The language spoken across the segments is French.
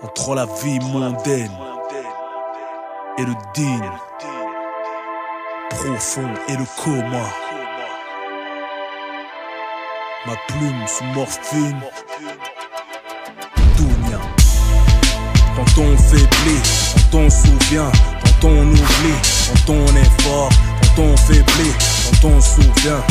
entre la vie mondaine et le digne, profond et le coma. Ma plume sous morphine, Dounia. Quand on faiblit, quand on se souvient, quand on oublie, quand on est fort, quand on faiblit, quand on se souvient.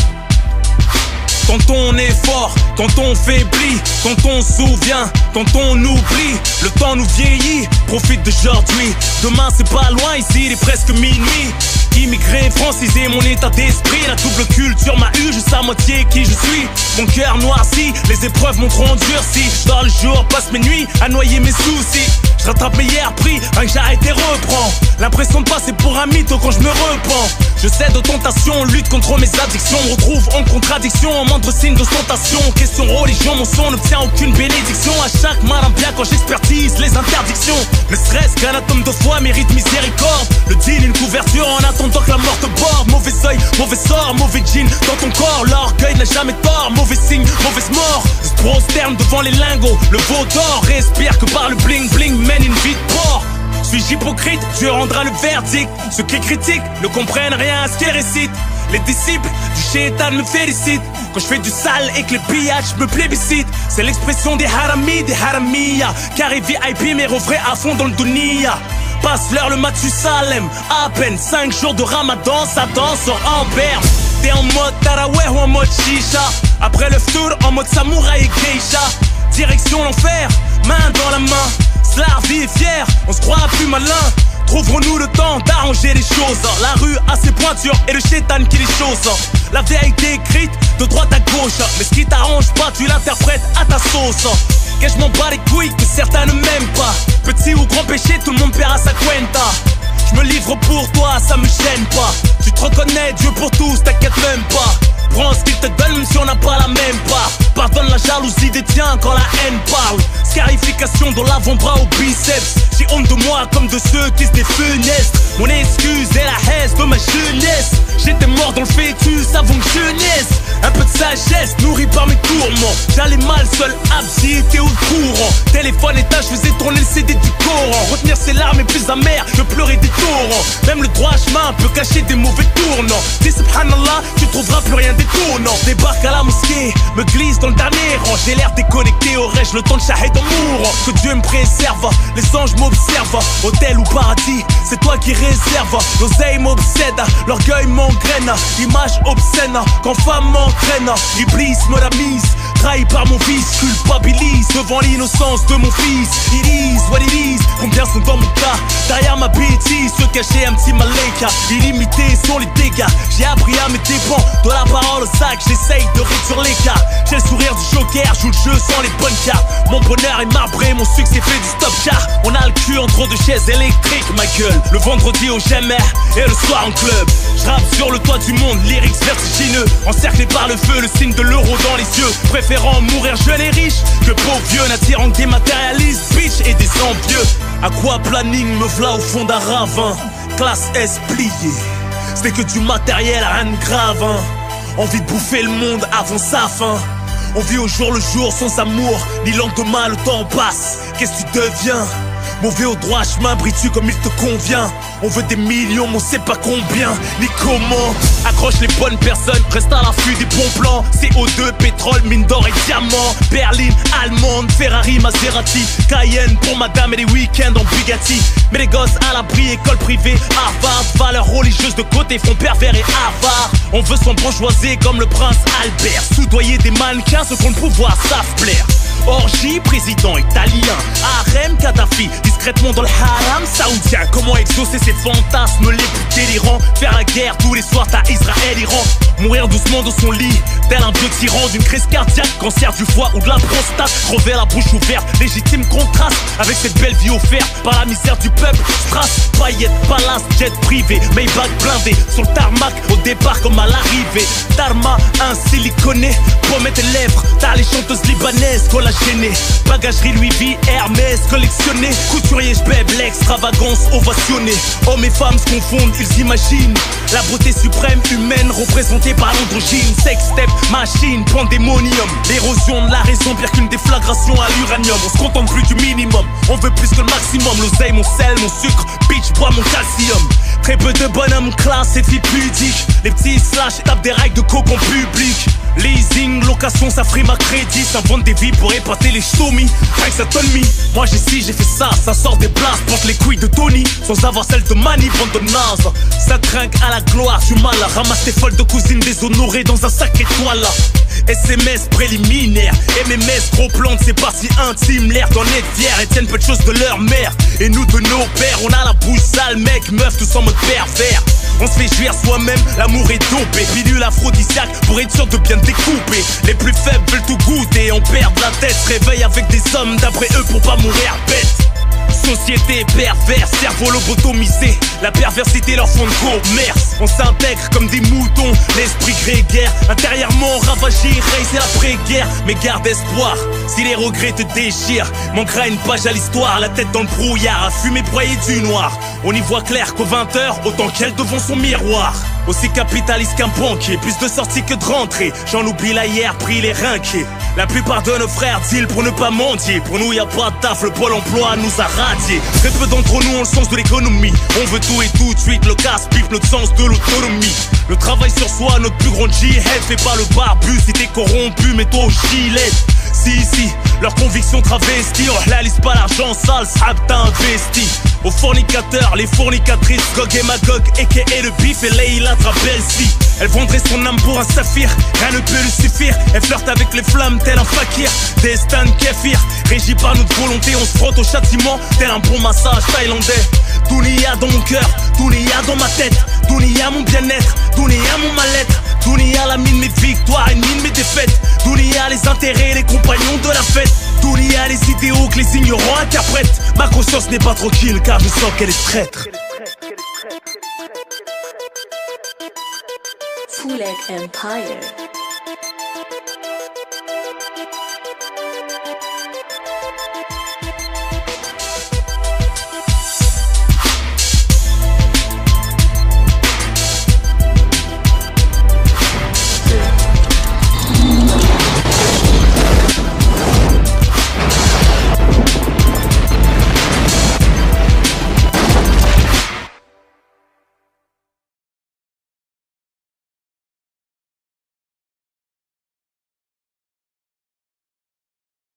Quand on est fort, quand on faiblit, quand on se souvient, quand on oublie, le temps nous vieillit, profite d'aujourd'hui. Demain c'est pas loin, ici il est presque minuit. Immigré, francisé, mon état d'esprit. La double culture m'a eu, je sais à moitié qui je suis. Mon cœur noirci, les épreuves m'ont trop endurci. Dans le jour, passe mes nuits à noyer mes soucis. Je rattrape mes hier pris, rien que j'arrête et reprends. L'impression de passer pour un mytho quand je me repens. Je cède aux tentations, lutte contre mes addictions. Retrouve en contradiction, en moindre signe d'ostentation. Question religion, mon son n'obtient aucune bénédiction. À chaque malin bien quand j'expertise les interdictions. Ne serait-ce qu'un atome de foi mérite miséricorde. Le deal, une couverture en attendant que la mort te borde. Mauvais oeil, mauvais sort, mauvais jean dans ton corps. L'orgueil n'a jamais tort, mauvais signe, mauvaise mort. Se prosterne devant les lingots, le veau d'or. Respire que par le bling bling, mène une vie de porc. Suis-je hypocrite? Dieu rendra le verdict. Ceux qui critiquent ne comprennent rien à ce qu'ils récitent. Les disciples du shaitan me félicitent. Quand je fais du sale et que les pillages me plébiscitent. C'est l'expression des haramis, des haramiyas. Carré VIP mais refrais à fond dans le dunia. Passe l'heure le Mathusalem. À peine 5 jours de ramadan, Satan sort en berne. T'es en mode taraweh ou en mode shisha. Après le tour en mode samouraï et geisha. Direction l'enfer, main dans la main. La vie est fière, on se croit plus malin. Trouverons-nous le temps d'arranger les choses. La rue a ses pointures et le shaitan qui les chose. La vérité écrite de droite à gauche. Mais ce qui t'arrange pas, tu l'interprètes à ta sauce. Que je m'en bats les couilles que certains ne m'aiment pas. Petit ou grand péché, tout le monde paiera sa cuenta. Je me livre pour toi, ça me gêne pas. Tu te reconnais, Dieu pour tous, t'inquiète même pas. Prends ce qu'il te donne même si on n'a pas la même part. Pardonne la jalousie des tiens quand la haine parle. Scarification dans l'avant-bras au biceps. J'ai honte de moi comme de ceux qui se défunestent. Mon excuse est la haine de ma jeunesse. J'étais mort dans le fœtus avant que je naisse. Un peu de sagesse nourri par mes tourments. J'allais mal seul, abside et au courant. Téléphone éteint, je faisais tourner le CD du Coran. Retenir ses larmes est plus amer que pleurer des torrents. Même le droit chemin peut cacher des mauvais tournants. Dis subhanallah, tu trouveras plus rien d'étonnant. Débarque à la mosquée, me glisse dans le dernier rang. J'ai l'air déconnecté, aurais-je le temps de shahid en mourant. Que Dieu me préserve, les anges m'observent. Hôtel ou paradis, c'est toi qui réserve. L'oseille m'obsède, l'orgueil m'engraine. Image obscène, quand femme m'entraîne. Iblis me la mise, trahi par mon vice. Culpabilise devant l'innocence de mon fils. It is what it is, combien sont dans mon cas. Derrière ma bêtise, se cacher un petit maléka. Illimité sont les dégâts, j'ai appris à mes dépens. De la parole au sac, j'essaye de réduire l'écart. J'ai le sourire du joker, joue le jeu sans les bonnes cartes. Mon bonheur est marbré, mon succès fait du stop car on a le cul entre deux chaises électriques, ma gueule. Le vendredi au GMR et le soir en club. Je rappe sur le toit du monde, lyrics vertigineux. Encerclé par le feu, le signe de l'euro dans les yeux. Préférant mourir jeune et riche que pauvre vieux, n'attirant que des matérialistes, bitch et des envieux. À quoi planning me v'là au fond d'un ravin. Classe S pliée, ce n'est que du matériel, rien de grave hein. Envie de bouffer le monde avant sa fin. On vit au jour le jour sans amour, ni lendemain le temps passe. Qu'est-ce que tu deviens? Mauvais au droit chemin, bris-tu comme il te convient. On veut des millions, mais on sait pas combien, ni comment. Accroche les bonnes personnes, reste à l'affût des bons plans. CO2, pétrole, mine d'or et diamants. Berlin, allemande, Ferrari, Maserati. Cayenne pour madame et les week-ends en Bugatti. Mais les gosses à l'abri, école privée, Harvard. Valeurs religieuses de côté font pervers et avares. On veut son bourgeoisie comme le prince Albert. Soudoyer des mannequins, ceux qu'on le pouvoir savent plaire. Orgie, président italien. Harem, Kadhafi, discrètement dans le haram saoudien. Comment exaucer ses fantasmes les plus délirants? Faire la guerre tous les soirs, t'as Israël, Iran. Mourir doucement dans son lit, tel un vieux tyran. D'une crise cardiaque, cancer du foie ou de la prostate. Crever la bouche ouverte, légitime contraste avec cette belle vie offerte par la misère du peuple. Strass, paillettes, palace, jet privé, Maybach blindé sur le tarmac au départ comme à l'arrivée. Dharma, un siliconé, promets tes lèvres. T'as les chanteuses libanaises, collagènes gêné. Bagagerie Louis V, Hermès collectionné. Couturier, j'bèbe l'extravagance ovationnée. Hommes et femmes se confondent, ils imaginent la beauté suprême humaine représentée par l'androgyne. Sex, step, machine, pandémonium. L'érosion de la raison, pire qu'une déflagration à l'uranium. On se contente plus du minimum, on veut plus que le maximum. L'oseille, mon sel, mon sucre, bitch, bois mon calcium. Très peu de bonhommes classe et filles pudiques. Les petits slash tapent des règles de coke en public. Leasing, location, ça frime à crédit. S'invente des vies pour épater les ch'tomis. Rien que ça donne mi. Moi j'ai ci, j'ai fait ça, ça sort des blasts. Porte les couilles de Tony, sans avoir celle de Manny, bande de naze. Ça trinque à la gloire du mal. Ramasse tes folles de cousines déshonorées dans un sac étoile. SMS préliminaire, MMS, gros plan de ces parties intimes. L'air dans les fiers et tiennent peu de choses de leur mère. Et nous de nos pères, on a la bouche sale, mec, meuf, tous en mode pervers. On se fait jouir soi-même, l'amour est dopé. Pilule aphrodisiaque pour être sûr de bien découper. Les plus faibles veulent tout goûter, on perd la tête. Se réveille avec des hommes d'après eux pour pas mourir bête. Société perverse, cerveau lobotomisé. La perversité leur fond de commerce. On s'intègre comme des moutons, l'esprit grégaire. Intérieurement ravagé, raisé après-guerre. Mais garde espoir, si les regrets te déchirent. Manquera une page à l'histoire, la tête dans le brouillard. À fumer broyer du noir. On y voit clair qu'aux 20h, autant qu'elle devant son miroir. Aussi capitaliste qu'un banquier, plus de sorties que de rentrées. J'en oublie la hier, pris les rinqués. La plupart de nos frères deal pour ne pas mentir. Pour nous y a pas de taf, le pôle emploi nous a radiés. Très peu d'entre nous ont le sens de l'économie. On veut tout et tout de suite, le casse-pipe, notre sens de l'autonomie. Le travail sur soi, notre plus grande J-head. Fais pas le barbu si t'es corrompu, mais toi au gilet. Si, leurs convictions travesties. On réalise pas l'argent sale, sable t'as investi. Aux fornicateurs, les fournicatrices, Gog et Magog, a.k.a. le bif et Leila Trabelsi. Elle vendrait son âme pour un saphir, rien ne peut lui suffire. Elle flirte avec les flammes tel un fakir. Destin kéfir, régi par notre volonté. On se frotte au châtiment tel un bon massage thaïlandais. Dunia dans mon cœur, Dunia dans ma tête. Dunia mon bien-être, Dunia mon mal-être. Dunia la mine mes victoires et mine mes défaites. Dunia les intérêts, les compagnons de la fête. Dunia les idéaux que les ignorants interprètent. Ma conscience n'est pas tranquille car je sens qu'elle est traître. Full Empire.